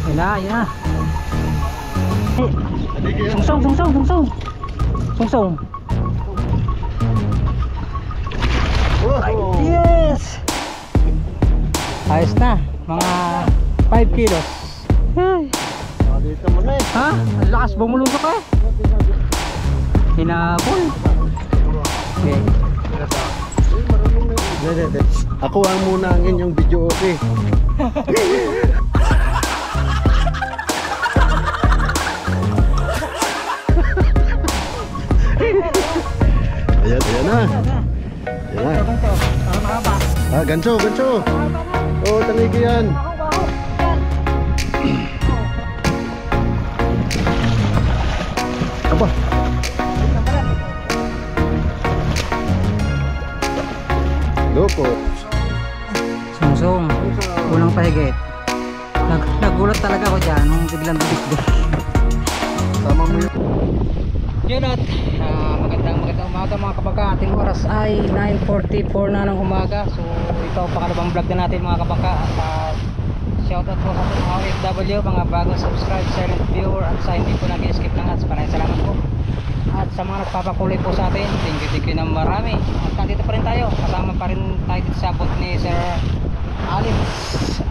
Yan na, yan na. Sungsong, sungsong, sungsong. Sungsong. Yes! Ayos na, mga 5 kilos. Dito mo na eh. Ha? Ang lakas, bumulusok ka. Hinabol. Okay. Ako ang muna ang inyong video okay. Ayan, ayan na. Ayan na. Ah, ganso, ganso. Oh, taligi yan. Aba. Loko. Sungsong. Kulang pahigit. Nagulat talaga ako dyan nung biglang bibig. Tama mo yun. Yun at magandang umaga mga kabaka. Ating oras ay 9:44 na ng umaga. So ito pangalawang vlog na natin mga kabaka. Shoutout po sa ating mga OFW, mga bagong subscribe, silent viewer at sa hindi po nag-skip ng ads. Maraming salamat po. At sa mga nagpapakuloy po sa atin, thank you ng marami. At nandito pa rin tayo, kasama pa rin tayo dito sa booth ni Sir Alex.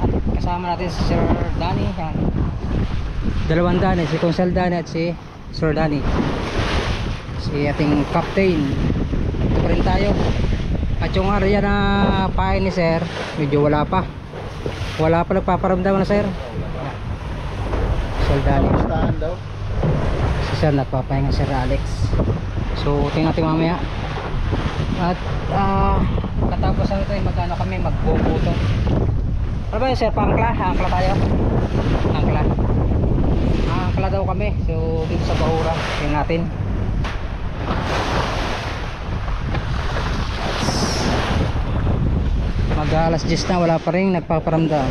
At kasama natin si Sir Danny. Yan. Dalawang Danny, si Consel Danny at si Sir Danny, si ating captain. Dito pa rin tayo. At yung area na pain ni Sir, medyo wala pa nagpaparamdam na Sir. Sir Danny daw. si Sir nagpapahinga, Sir Alex. So tingnan natin mamaya. At katapos na ito ay magano kami, magbubuto. Ano ba yun Sir? Angkla tayo. Angkla daw kami. So dito sa Bahura tingnan natin. Mag alas 10 na, wala pa rin nagpaparamdam.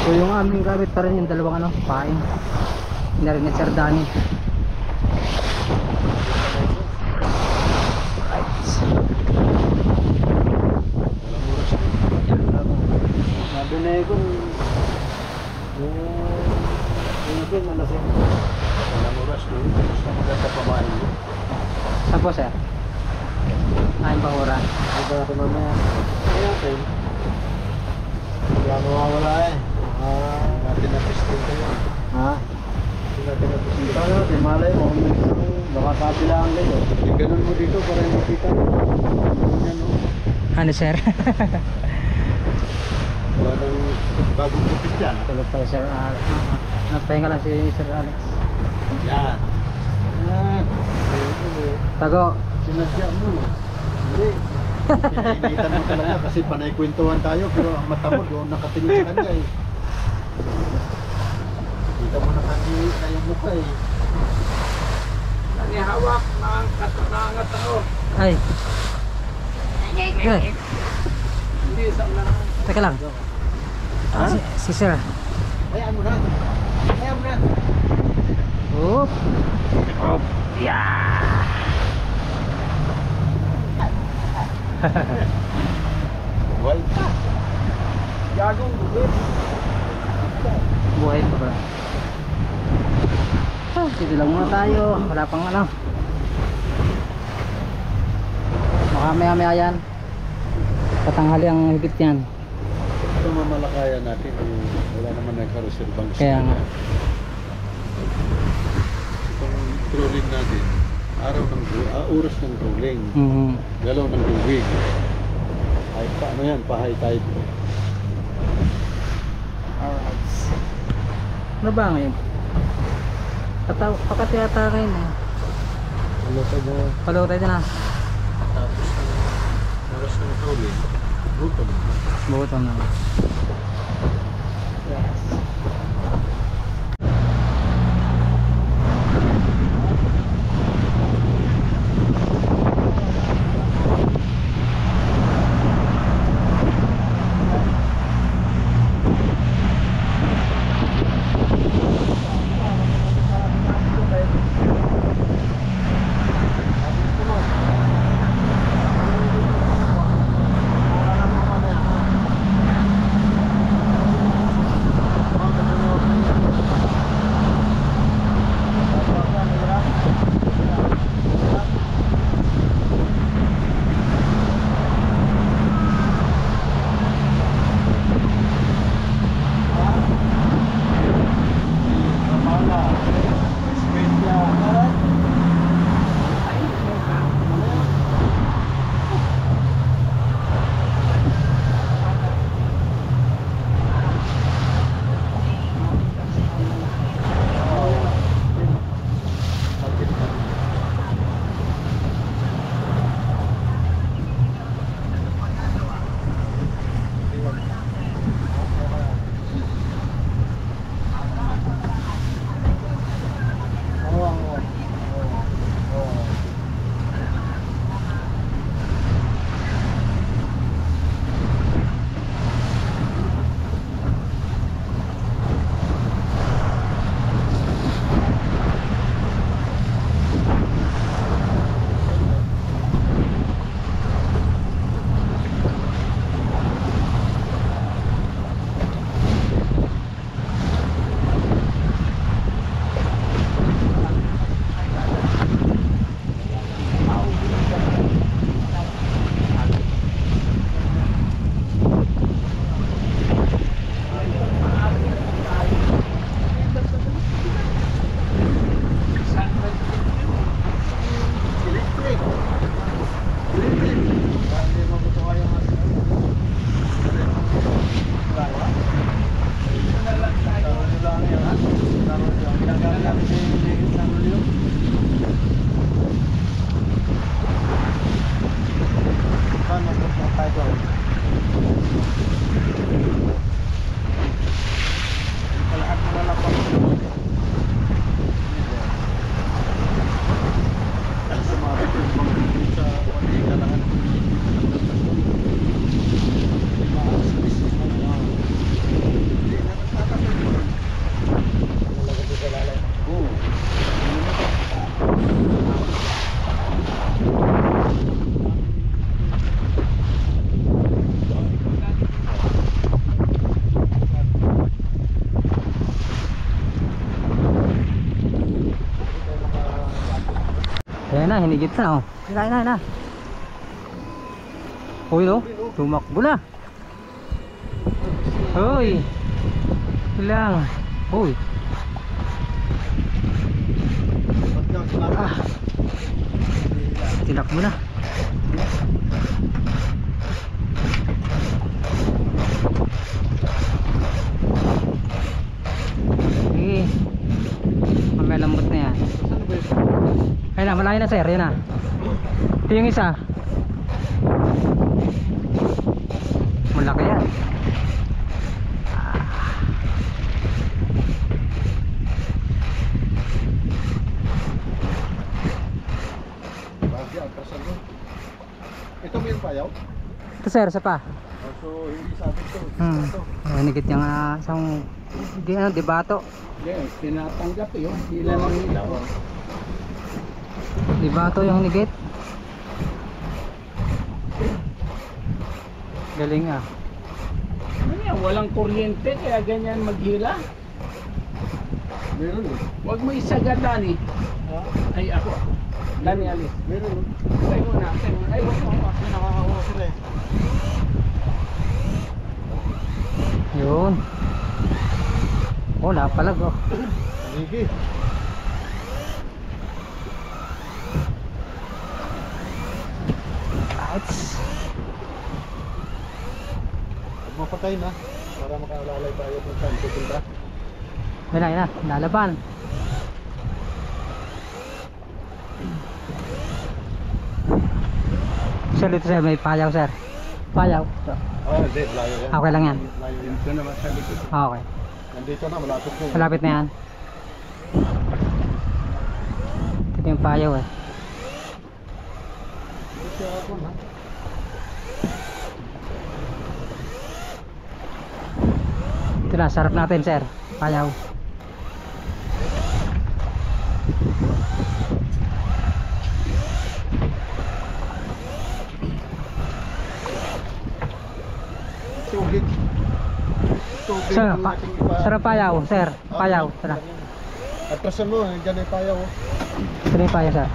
So yung aming gamit pa rin yung dalawang pain ni Sir Danny. Sabi na yun yung nalasing walang oras doon gusto maganda pamain mo. Saan po Sir? Ayun Bahura. Ito natin mamaya natin hindi ako mawawala eh. Natin na pistin kayo. Ha? Natin na pistin tayo natin malay mo kung baka kapilaan kayo. Ganun mo dito para yung makita Ano Sir? wala nang bagong kupit yan. Tulog pala Sir Alex. Nagpahinga lang si Sir Alex. Yan. Tago. Sinadya mo. Hindi. Kinainitan mo talaga kasi panay kwentuhan tayo pero ang mata mo doon nakatingin sa kanya eh. Kita mo nakatingin sa yung mukha eh. Nanihawak nangangat ako. Ay. Okay. Hindi, saan na. Teka lang. Si Sir. Hayaan mo na. Hayaan mo na. Oop. Oop. Yeah. Buhay pa. Gagong buhay. Buhay pa ba? Dito lang muna tayo. Wala pang maya yan. Patanghali ang higit yan. Ito mamalakayan natin. Wala naman nagkareservang siya. Kaya nga. Itong trolling natin. Oras ng trolling. Galaw ng tubig. Ay, paano yan? Pa-high tide. Alright. Ano ba ngayon? Pakatiyata kayo na. Palo tayo na. Tapos oras ng trolling. Gutom. Buto na. Yes. Ayan na, hinigit na oh. Ayan na. Uy oh, tumakbo na. Uy. Ilang. Uy. Tinakbo na. Sige. Mamaya lambot na yan. Ayun na, malayo na sir, yun na. Ito yung isa. Malaki yan. Ito mo yung payaw? Ito sir, isa pa. So hindi sabi ito. Hinigit yung isang dibato. Yes, tinatanggap yun. Hila ng ilaw. Dibato yung hinigit. Galing ah. Ano yan? Walang kuryente kaya ganyan maghila. Meron eh. Huwag mo isagad, Dani. Ay, ako. Dani, alis. Meron. Tayo muna. Ay, huwag mo. Ako nakakawa sila eh. Yun. Oh, napalag oh. Sige. Ouch. Mapatay na. Para makalalay tayo kung saan pupunta. Yun na, lalaban. Sir, dito sir, may payaw sir. Payaw. Hindi. Layo yan. Okay lang yan. Layo yan. Ito naman sa likod. Okay. Nandito na. Malapit na. Malapit na yan. Ito yung payaw eh. Ito na, sarap natin sir. Payaw. Tubig. Tubig. Sir, ang ating ipa- sarap payaw sir. Payaw. Ito na. At pasan mo. Diyan ay payaw. Ito na yung payaw sir.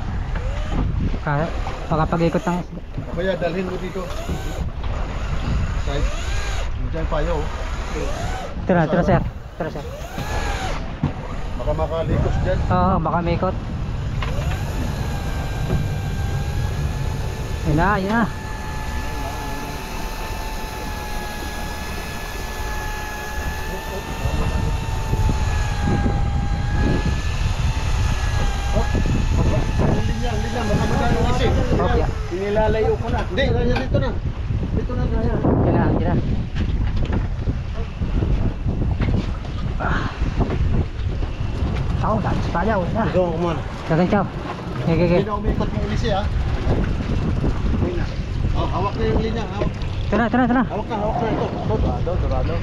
Kaya, baka pag-ikot ng Kaya dalhin mo dito. Side. Diyan payaw. ito na sir. Ito na sir. Baka makalikos dyan. Oo, baka may ikot. Yun na. Ang linya. Baka magkano isip. Okay. Inilalayo ko na. Hindi. Dito na. Dito na. Yun na. Oh, dahil sa payaw. Yun na. Ikaw, kumana. Gaganchaw. Hindi Okay. na umikot yung ulisi ha. Oh, hawak na yung linya. Hawak. Ito na. Hawak na ito. Dorado.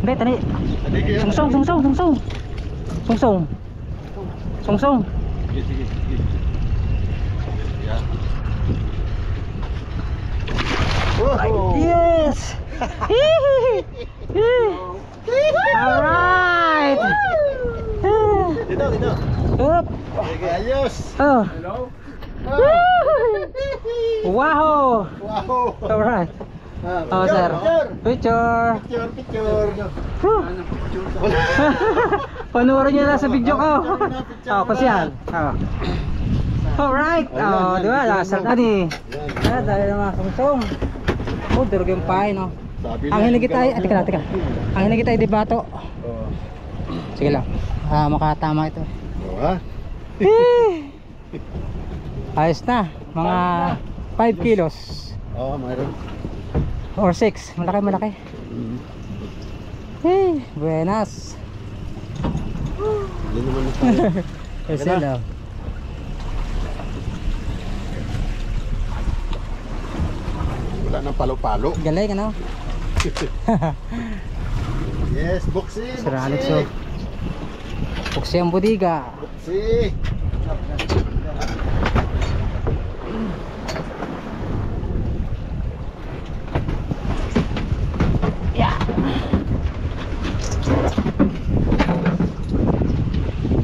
Hindi, tani. Hindi kayo. Sungsong. Sige. Yan. Oh. Yes! Alright! Dito. Up! Sige, ayos. Oh! Hello? Wow! Wow. Alright. Oh, sir. Picture! Picture. Whew. Panoorin nyo na sa video ko. Oh, kasi yan. Oh. Alright. Oh, di ba? Lasal na di. Ah, dahil na mga sungsong. Oh, durog yung pahay, no? Ang hinigit ay, teka. Ang hinigit ay dibato. Oh. Sige lang. Makatama ito. Ha? Ayos na. Mga 5 kilos. Oo, mayroon. Or 6. Malaki. Buenas. Hindi naman na tayo. Kasi lang. Wala nang palo-palo. Galing, ano? Yes, buksi. Sir Alex, oh. Buksi ang budiga. Buksi.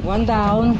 One down.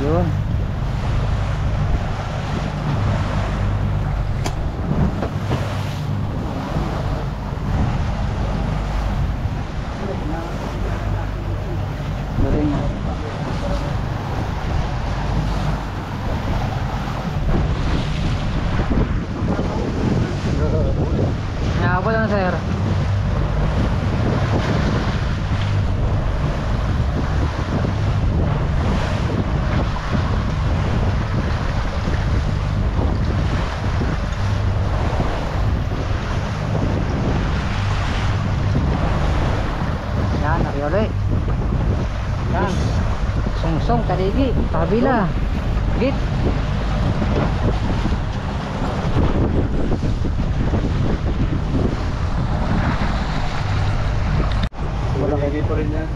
Yun. Song, Taligi, kabila. Git. Wala kayo pa rin yan.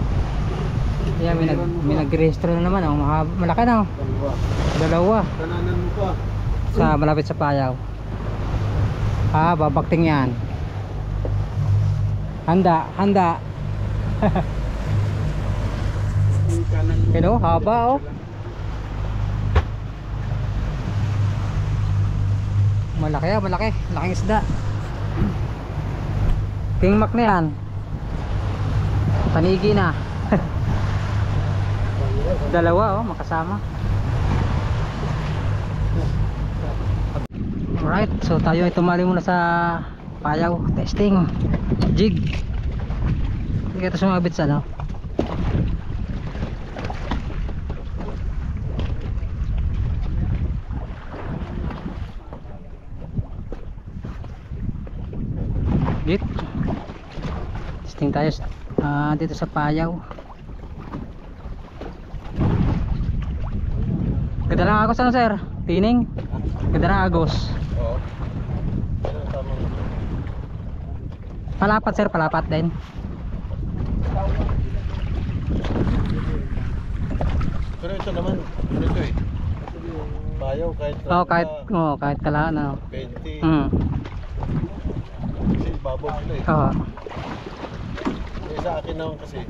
Yan, may nag-register na naman. Oh. Malaki na. Oh. Dalawa. Dalawa. Kananan mo pa. Sa malapit sa Payaw. Babakting yan. Handa, handa. Yung kanan mo. Pero haba oh. Malaki ah, malaki. Laking isda. King Mac na yan. Panigi na. Dalawa oh, makasama. Alright, so tayo ay tumali muna sa Payaw. Testing. Jig. Hindi ito sumabit sa ano. Git. Testing tayo dito sa Payaw. Ganda ng agos ano sir? Tining? Ganda ng agos. Oo. Ano tama mo? Palapat sir, palapat din. Pero ito naman, ito eh. Payaw kahit Kahit kalaan ano. 20. Mm. Kasi babaw sila eh. Oo. Eh, sa akin naman kasi,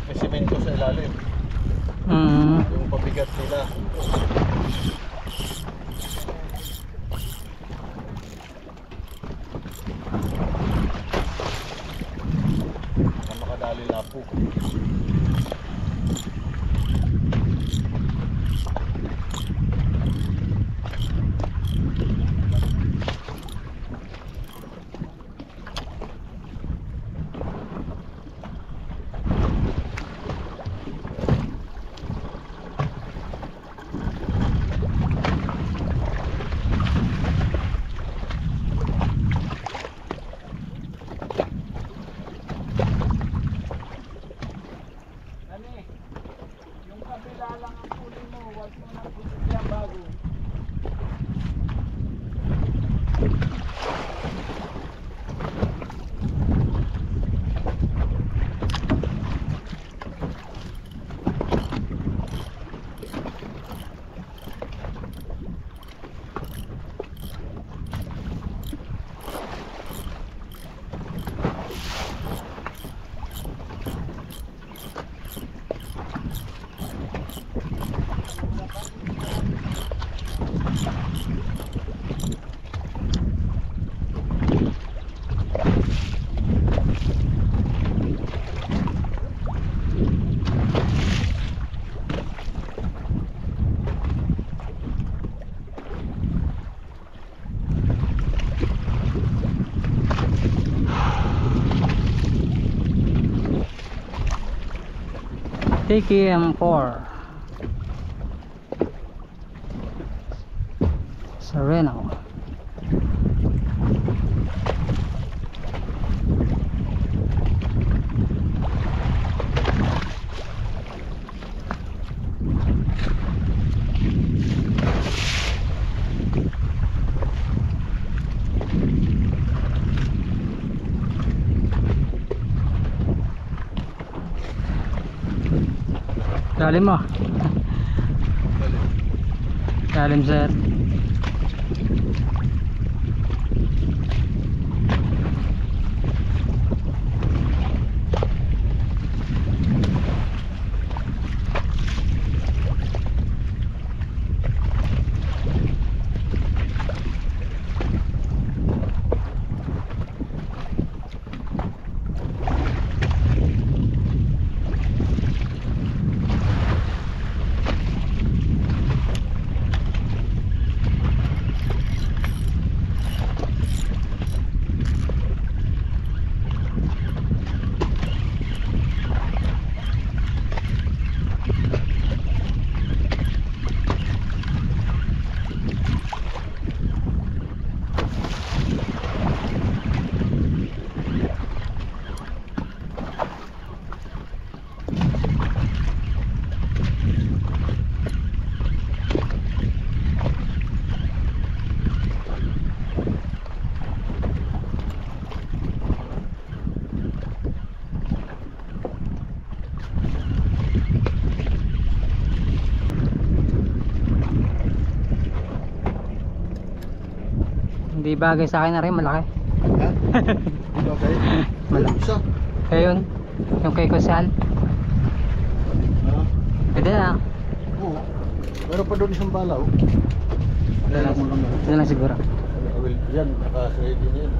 may semento sa ilalim. Mm. Yung pabigat nila. Na makadali lapo. Yung kabila lang ang huli mo, huwag mo na pusit bago. TKM4 Sereno. Lalim mo. Lalim sir. Di bagay sa akin na rin, malaki. Ha? Okay. Malaki. Isa. Kaya yun, yung kay Kusal. Ha? Pwede na. Oo. Meron pa doon isang balaw. Dala mo lang. Pwede lang siguro. Yan, naka-ready na yan.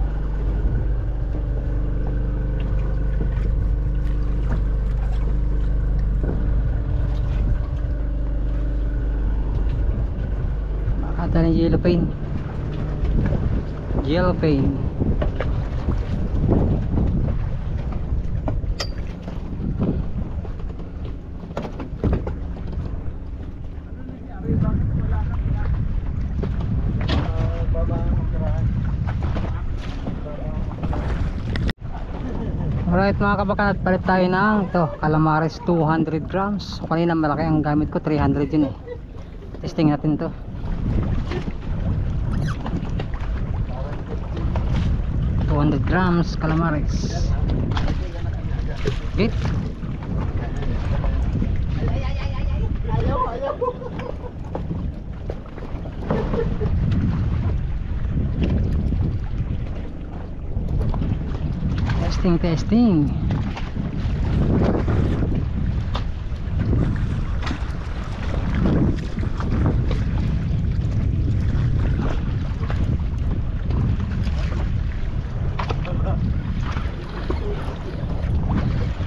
Makakata ng yellow paint. Yellow paint. Alright mga kabakan, at palit tayo ng ito, calamares 200 grams. So, kanina malaki ang gamit ko, 300 yun eh. Testing natin to. $200 grams calamares. Okay. Testing.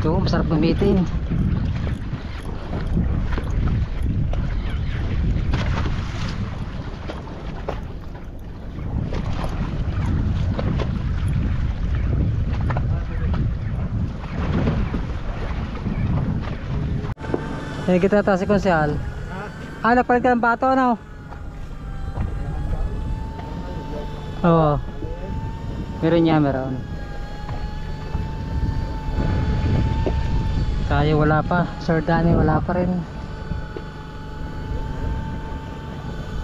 Ito, masarap gamitin. Kita tayo si Konsehal. Nagpalit ka ng bato, ano? Oo. Meron niya, meron. Tayo wala pa. Sir Danny wala pa rin.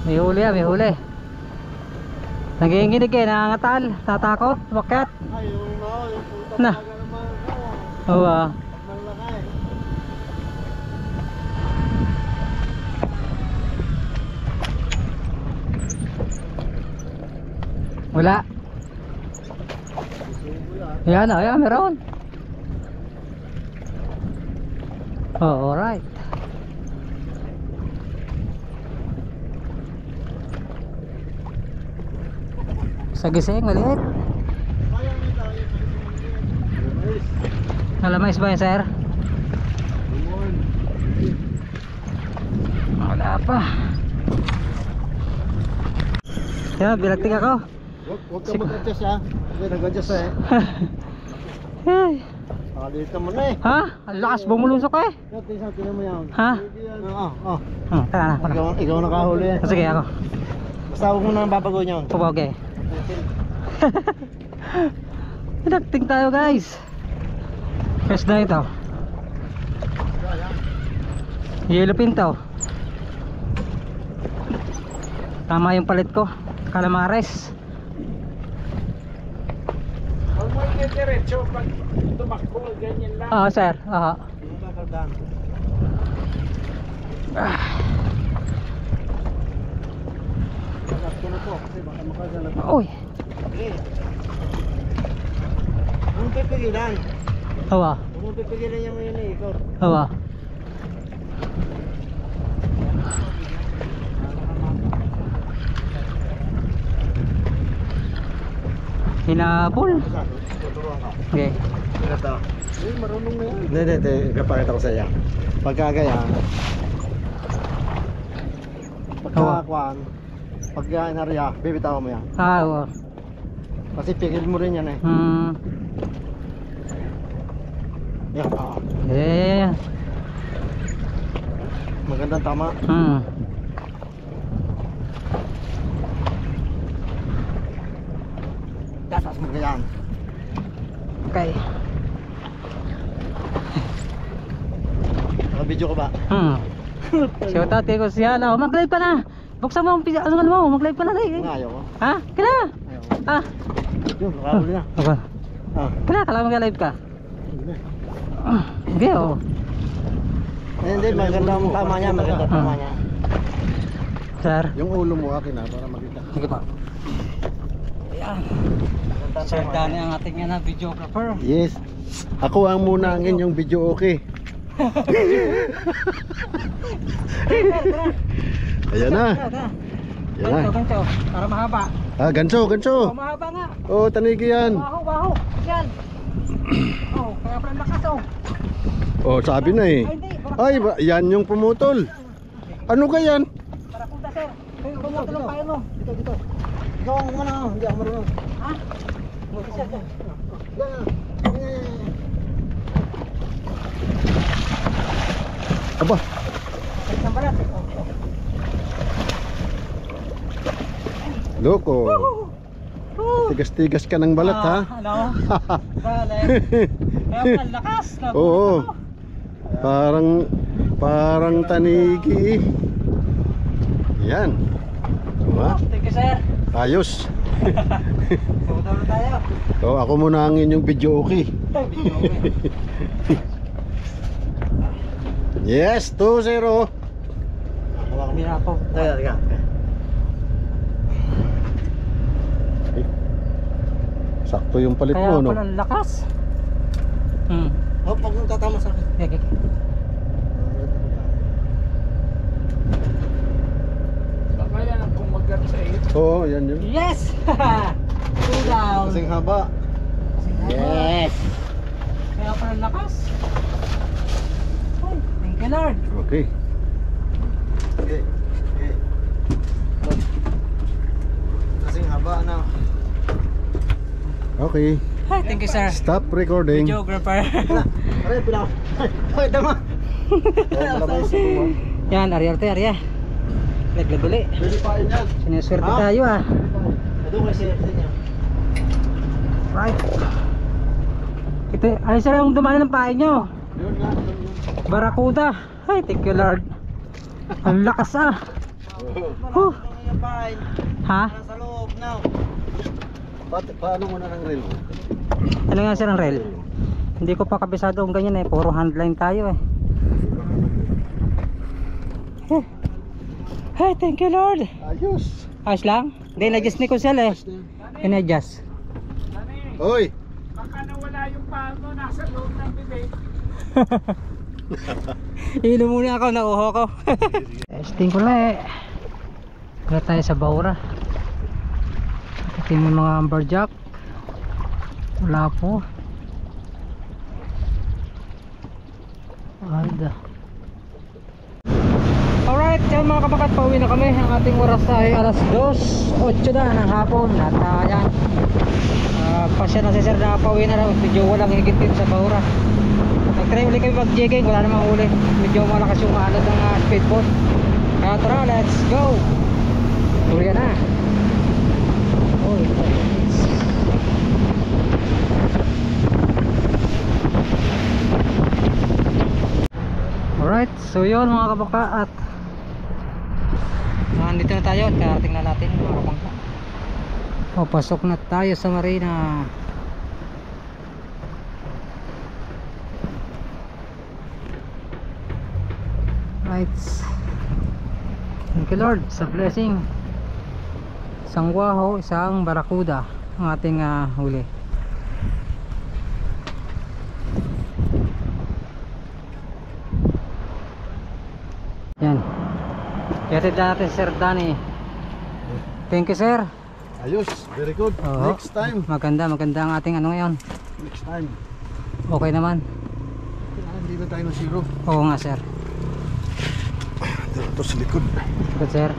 May huli may huli. Naginginig eh, nangangatal. Tatakot, bakit? Yung Na. Oo. Wala. Yan, ayan, meron. Oh, alright. Sa gising, maliit. Nalamais ba yun, sir? Wala pa. Yan, bilagtig ako. Huwag ka mag-adjust ha. Hindi, nag-adjust eh. Ay. Nakalitan mo na eh. Ha? Ang lakas bumulusok eh. Tingnan mo yan. Ha? Oo. Tara na. Ikaw nakahuli eh. Sige ako. Basta huwag mo na babagoy yun. Pupoge. Nagting tayo guys. Fresh na ito. Yellow pinto. Tama yung palit ko. Calamares. Huwag mo i-diretso pag tumakbo, ganyan lang. Oo sir. Oo. Uy. Huwag pipigilan. Hawa. Huwag pipigilan yung yun eh. Ikaw. Hawa. Hinabol. Okay. Ito. Marunong na yan. Hindi. Kapakita ko sa iyo. Pagkagaya. Pagkakuan. Pagka inarya, bibitaw mo yan. Oo. Kasi pigil mo rin yan eh. Yan. Yeah. Magandang tama. Dasas mo ganyan. Okay. Naka-video ko ba? Shout out kay Kusiana. Mag-live ka na. Buksan mo ang ano mo, mag-live ka na rin. Ayaw ko. Ha? Kaya. Ayaw ko. Ah. Yun, nakahuli na. Aba. Kaya, Kala mag-live ka. Okay, oh. hindi, magandang tama niya, magandang tama niya. Sir. Yung ulo mo akin na, para makita. Sige pa. Ayan. Sir Danny ang ating videographer. Yes. Ako ang muna ang inyong video okay. Ayan na. Ayan na. Gancho. Para mahaba. Ah, ganso, ganso. Mahaba nga. Oh, tanigi yan. Baho. Yan. Oh, kaya pala lakas oh. Oh, sabi na eh. Ay, yan yung pumutol. Ano ka yan? Para punta sir. Pumutol ang payo mo. Dito. Ikaw ang muna, hindi ako marunong. Ha? Buti sir. Aba, Isang balat. loko. Tigas-tigas ka ng balat ha. Ano? Bale. Kaya pala lakas. Oo. Parang tanigi. Yan. Diba? Thank you sir. Ayos. Pumutol tayo. Oh, ako muna ang inyong video okay. Yes, 2-0. Mira po. Teka. Sakto yung palit Kaya mo, no? pala lakas. Oh, pag nung tatama sa akin. Okay. Baka yan ang kumagat sa iyo. Oo, yan yun. Yes! 2 down. Kasing haba. Yes! Kaya pala lakas. Oh, thank you Lord. Okay. Kasing haba na. Okay. Hi, thank you sir. Stop recording. Videographer. Aray, pinaw. Hoy, tama. Yan, Ariel Arya. Naglabuli. Pwede pa yan. Sinuswerte Ha? tayo ah. Ito kasi niya. Right. Ito, ay sir yung dumani ng pain nyo. Yun nga. Barakuda. Hi, thank you Lord. Ang lakas ah. Huh. Ha? Sa loob now. Paano mo na ng reel? Ano nga sir ang rail? Hindi ko pa kabisado ang ganyan eh. Puro handline tayo eh. Hey, thank you Lord. Ayos. Ayos lang? Hindi, na-adjust ni Kunsel eh. In-adjust. Hoy. Baka nawala yung pago, nasa loob ng bibig. Inom muna ako, nauho ko. Testing ko lang eh. Wala tayo sa Baura. Ito yung mga amberjack. Wala po. Alda. Alright, yan mga kabakat, pauwi na kami. Ang ating oras ay alas 2:08 na ng hapon. At yan, pasya na si sir na pauwi na raw. Medyo walang higit dito sa Baura. Nag-try ulit kami mag-jigging, wala namang huli. Medyo malakas yung alad ng speedboat. Kaya tara, let's go. Tuloy na. Oh, alright, so yun mga kabaka. At nandito na tayo at karating na natin mga kabaka. Papasok na tayo sa marina. Right. Thank you Lord sa blessing. Isang waho, isang barakuda ang ating huli. Yan. Yatid na natin Sir Danny. Thank you sir. Ayos. Very good. Oo. Next time. Maganda ang ating ano ngayon. Next time. Okay naman. Hindi na tayo ng zero. Oo nga sir. Ito sa likod. Good sir.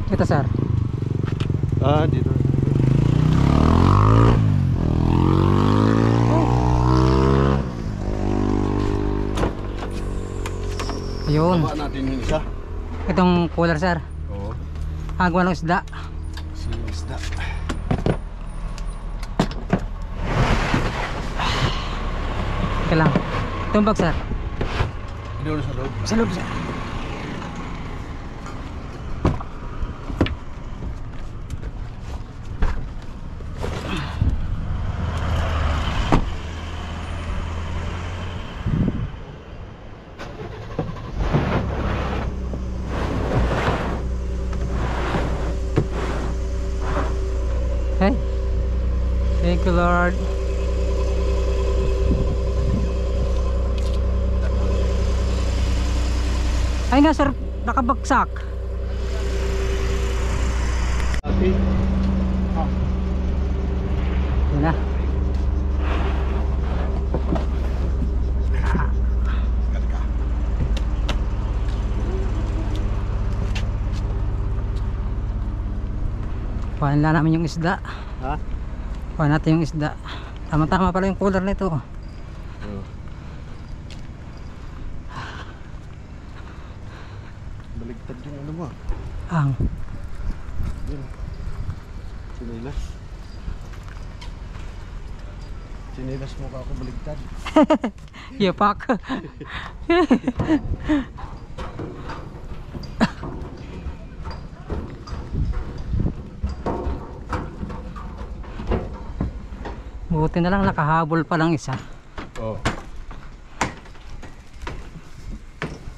Ito sir. Dito. Ayun. Baba natin yung isa. Itong cooler sir. Oo. Agwa ng isda. Si isda. Ika lang. Tumbag sir. Doon sa loob. Sa loob sir. Lord. Ay nga sir, nakabagsak. Ati. Yun na. Kuhanin lang namin yung isda. Ha? Kuhanin natin yung isda. Tama-tama pala yung cooler nito. Baligtad yung ano mo. Ang Yun. Sinilas. Sinilas mo ka ako baligtad. yapak. Buti na lang nakahabol pa lang isa. Oo.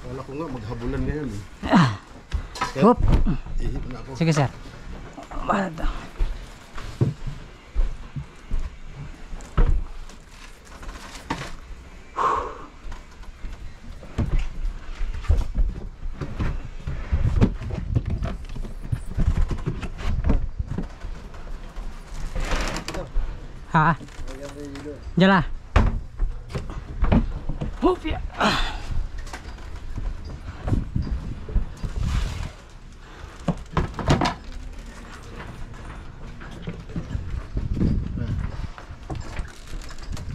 Wala ko nga maghabulan ngayon eh. Hop. Ihip na ako. Sige sir. Bahala daw. Ha? Diyan lah. Hop ya.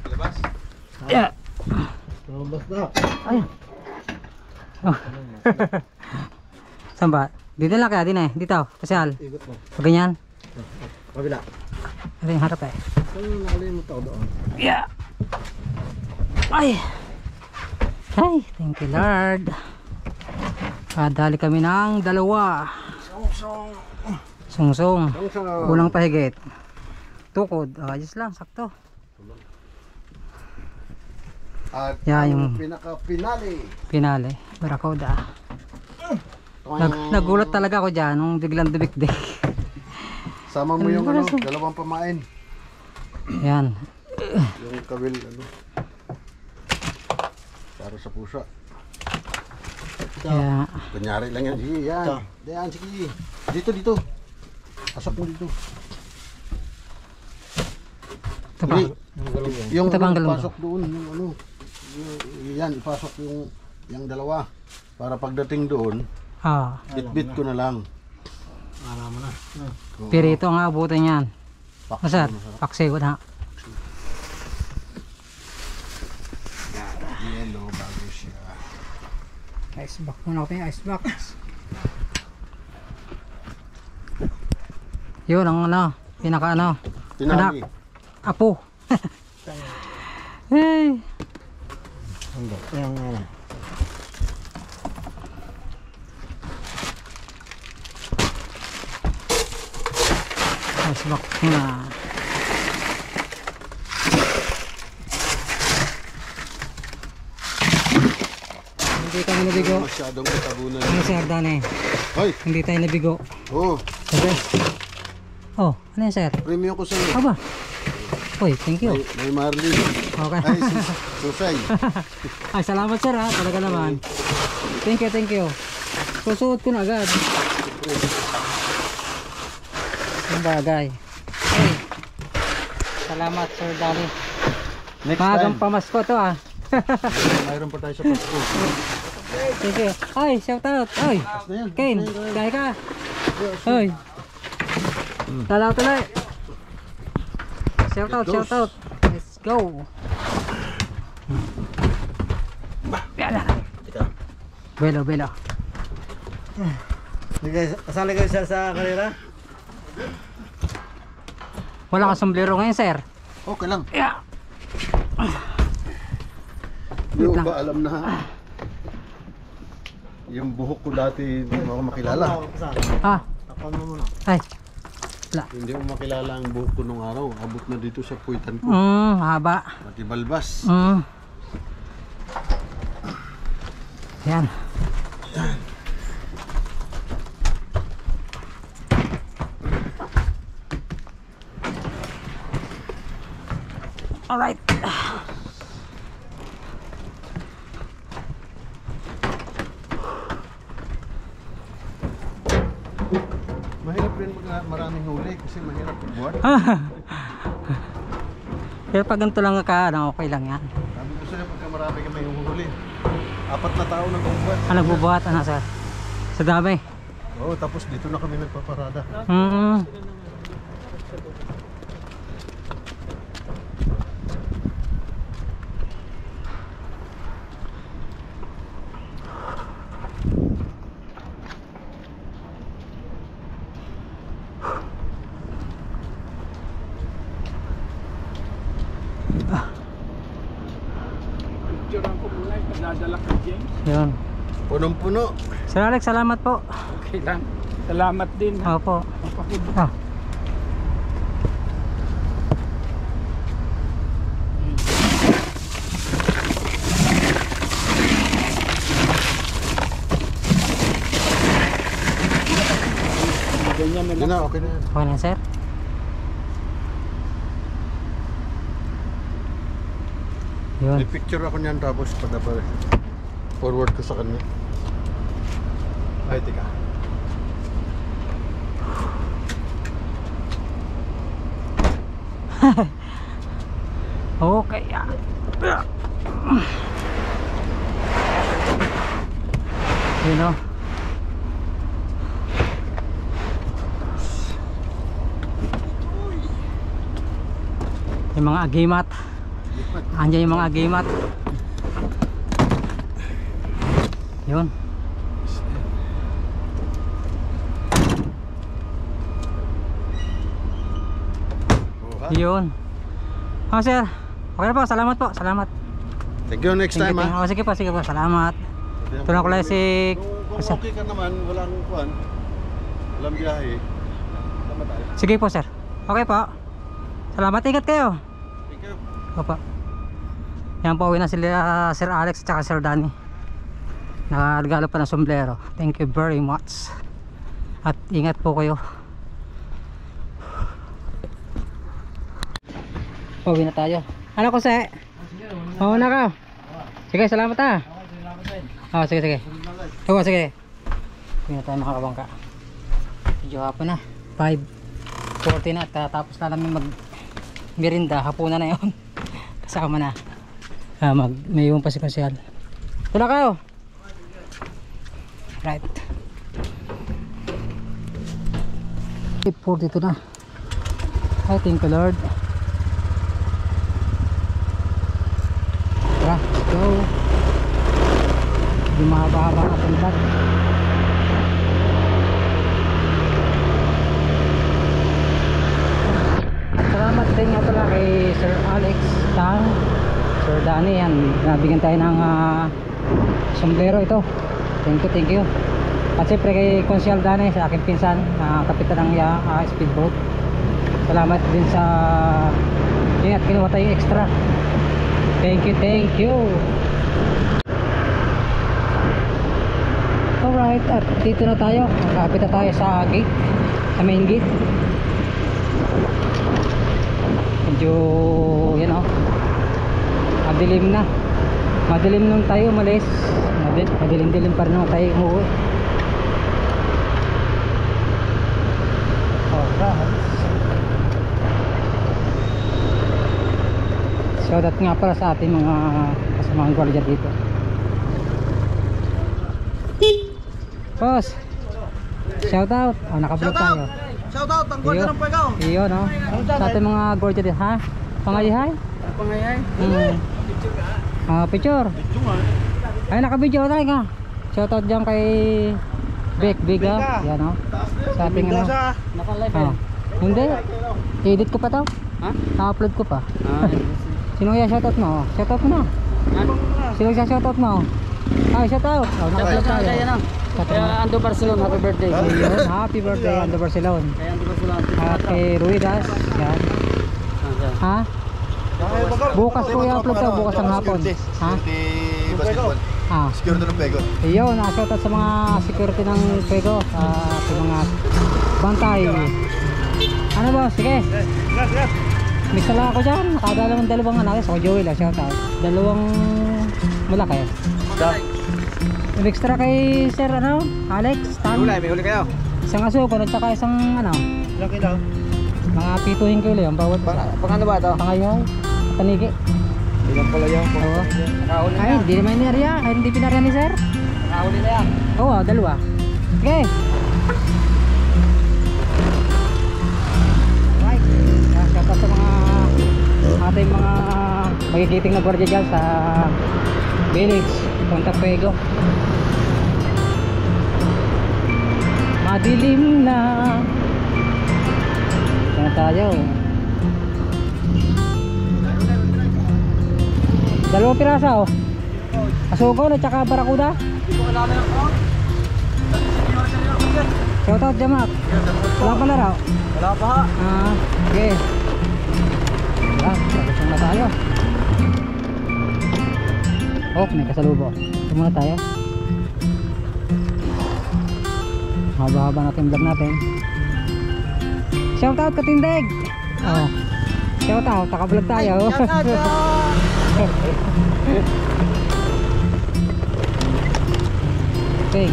Labas. Ya. Labas na. Ay. Oh. Saan ba? Dito lang kaya din eh. Dito. Pasyal. Ikot mo. Pag ganyan. Kabila. Ito yung harap eh. Saan yung nakalimut ako doon? Yeah. Ay. Ay, thank you Lord. Dali kami ng dalawa. Song. Sungsong. Song. Kulang pa higit. Tukod. Ayos lang, sakto. At Yeah, yung yung- pinaka-finale. Pinali. Barracuda. Nagulat talaga ako dyan nung biglang dumikdik. Sama mo yung Ano ano, ba? dalawang pamain. Yan. Yung kawil ano. Para sa pusa. Kaya, Kunyari lang yan. Sige, yan. Yan, sige. Dito. Pasok mo dito. ito pa. Hindi. Yung Ito ba ang ano, galong pasok doon. Yung ano. Yan, ipasok yung dalawa. Para pagdating doon, Ah, bit-bit ko na lang. Alam mo na. Oo. pirito ang abutin yan. Pakso Masar, na sa- paksiw na. Yellow bago siya. Ice box muna ako yung ice box. Yun ang ano, pinaka ano, Tinali. apo. Hey. Yung ano. Ice box muna. Hindi kami nabigo. Masyadong katabunan. Ano si Ardan eh? Hoy! Hindi tayo nabigo. Oh, Okay. Oh, ano yan sir? premium ko sa iyo. Aba. Uy, thank you. May Marley. Okay. Ay, Susay. Ay, salamat sir ha. Talaga naman. Thank you. Susuot ko na agad. Ang bagay. Hey. Salamat sir Dali. Next Magang time. pamasko to ah. Mayroon pa tayo sa Pasko. Thank you. Ay, shout out. Ay, Na yan. Kane, kaya ka. Ay. Tala tuloy. Shout out. Let's go. Yala. Belo. Kasali kayo sir sa karera? Wala kang sombrero ngayon, sir. Okay lang. Yeah. Hindi mo ba alam na yung buhok ko dati hindi mo ako makilala. Ah, Takpan mo muna. ay. Hindi mo makilala ang buhok ko nung araw. Abot na dito sa puwitan ko. Haba. Pati balbas. Yan. Alright. Mahirap rin maraming huli kasi mahirap buhat. Pero pag ganito lang ka, okay lang yan. Sabi ko sa'yo, pagka marami ka may huli, 4 na tao nag-ubuhat. Nagbubuhat, sir? Sa dami. Oo, tapos dito na kami nagpaparada. Picturean ko muna, ipadadala kay James. Yun. Punong-puno. Sir Alex, salamat po. Okay lang. Salamat din. Opo. Kapag Ah. ganyan na Hindi na, okay na yan. Okay na, sir. Yun. May picture ako niyan tapos forward ko sa kanya. Ay, tika. Okay. Yun o. Yung mga agimat. Andiyan yung mga agimat. Yun. Yun. Sir. Okay na po. Salamat po. Salamat. Thank you, next time ha. Sige po. Sige po. Salamat. Tulungan ko lang si... Kung okay ka naman, walang kuhan, walang biyahe, tama tayo. Sige po, sir. Okay po. Salamat. Ingat kayo. Thank you. Opo. Yan po, uwi na sila Sir Alex at Sir Danny. Nakaregalo pa ng sombrero. Thank you very much. At ingat po kayo. Uwi na tayo. Ano ko sa? Oo na ka. Sige, salamat ha. Sige, sige. Oo, sige. Uwi na tayo mga kabangka. Medyo hapon na. 5:40 na. Tapos na namin mag merinda. Hapunan na yun. Kasama na. May iwan pa si Konsyal. Tula kayo. Right. 8:42 na. I thank you Lord. Tara, let's go. Hindi mahaba-haba natin vlog. Salamat din nga pala kay Sir Alex Tang, Sir Danny. Yan, nabigyan tayo ng sombrero ito. Thank you. At siyempre kay Konsyal Danny, sa aking pinsan, kapitan ng speedboat. Salamat din sa yun, at kinuha tayo extra. Thank you. Alright, at dito na tayo. Kapit na tayo sa gate, sa main gate. Medyo yan o, madilim nung tayo umalis. Madilim pa rin nung tayo umuwi. Alright, so that nga para sa ating mga kasamang gwardiya dito. Boss, shout out. Naka-vlog tayo. Shout out, ang gwardiya ng Pagaw. Iyo no. Sa ating mga gwardiya dito, ha? Pangayihay? Pangayay? Picture. Ay, naka-video tayo ka. Shout out dyan kay Big ha. Yan o. Sa ating ano. Naka-live Hindi. Edit ko pa to. Ha? Na-upload ko pa. Sino kaya shoutout mo? Shoutout mo na. Sino kaya shoutout mo? Ay, shoutout. Naka-upload tayo. Kaya Ando Barcelona, happy birthday. Happy birthday Ando Barcelona. Kaya Ando Barcelona. At kay Ruidas. Yan. Ha? Bukas ko i-upload to. Bukas ang hapon. Ha? Basketball. Security ng Pego. Ayun, shoutout sa mga security ng Pego. Sa mga bantay. Ano ba? Sige. Mix na lang ako dyan. Dalawang anak. So Joey lang, shout out. Dalawang malaki. Extra kay Sir Alex Tan. May huli kayo. Isang asukon at saka isang Ilang kilo? mga 7 kilo yung bawat Pang ano ba ito? pangayaw, tanigi. Ilang pala yun? Oo. Nakahuli Ay, hindi naman inarya. Ay, hindi pinarya ni Sir. Nakahuli na yan. Oo, dalawa. Okay. Right. Shout out sa mga ating mga magigiting na gwardiya dyan sa village Punta Pego. Madilim na. Yan tayo. Dalawang pirasa Asugon at saka barakuda. Shout out Jamak. Wala pala raw. Wala pa ha. Okay. Tapos na tayo. Oh, may kasalubo. Ito muna tayo. Haba-haba natin vlog natin. Shout out Katindig. Oh. Shout out, naka-vlog tayo. Okay.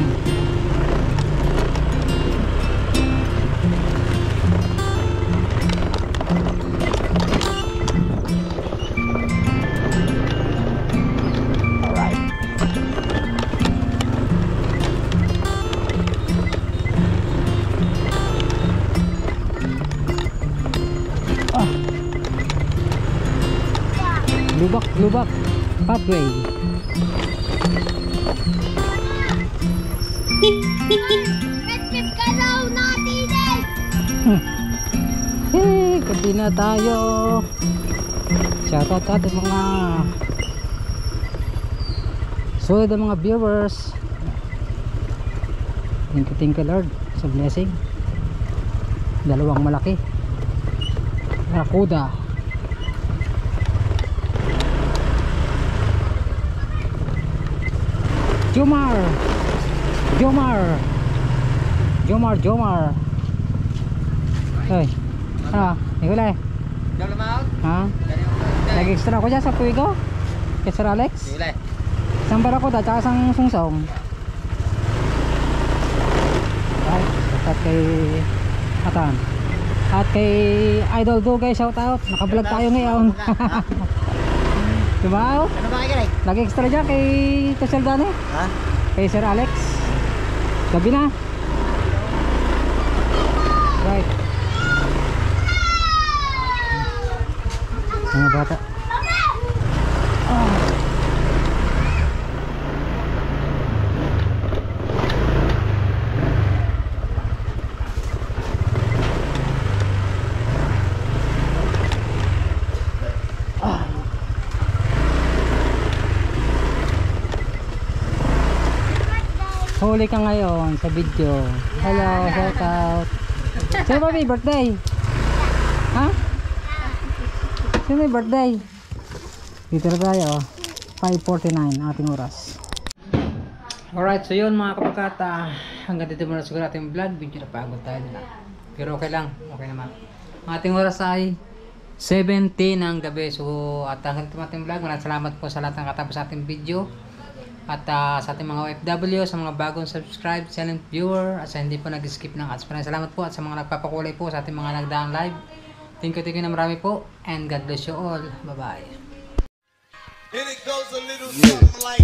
Lubak pathway. Gabi na tayo. Shoutout sa ating mga solid ang mga viewers. Thank you Lord sa blessing. Dalawang malaki Rakuda. Jomar. Hey. Nikolay. Double amount? Nag-extra ako dyan sa Puigo. Kay Sir Alex. Nikolay. Isang barakuda at isang sungsong. Right. At kay Atan. At kay Idol Dugay, shout out. Naka-vlog tayo ngayon. Diba? Ano ba kayo? Nag-extra dyan kay Sir Dani. Ha? Kay Sir Alex. Gabi na. Right. Mga bata. Huli ka ngayon sa video. Hello, shout out. Sino ba may birthday? Ha? Sino may birthday? Dito na tayo. 5:49 ating oras. Alright, so yun mga kapagkata. Hanggang dito muna siguro ating vlog. Video na pagod tayo na. Pero okay lang. Okay naman. Ating oras ay 7:10 ng gabi. So at hanggang dito ating vlog. Maraming salamat po sa lahat ng katapos sa ating video. At sa ating mga OFW, sa mga bagong subscribe, silent viewer, at sa hindi po nag-skip ng ads. Maraming salamat po at sa mga nagpapakulay po sa ating mga nagdaang live. Thank you na marami po, and God bless you all. Bye-bye. And it goes a little something like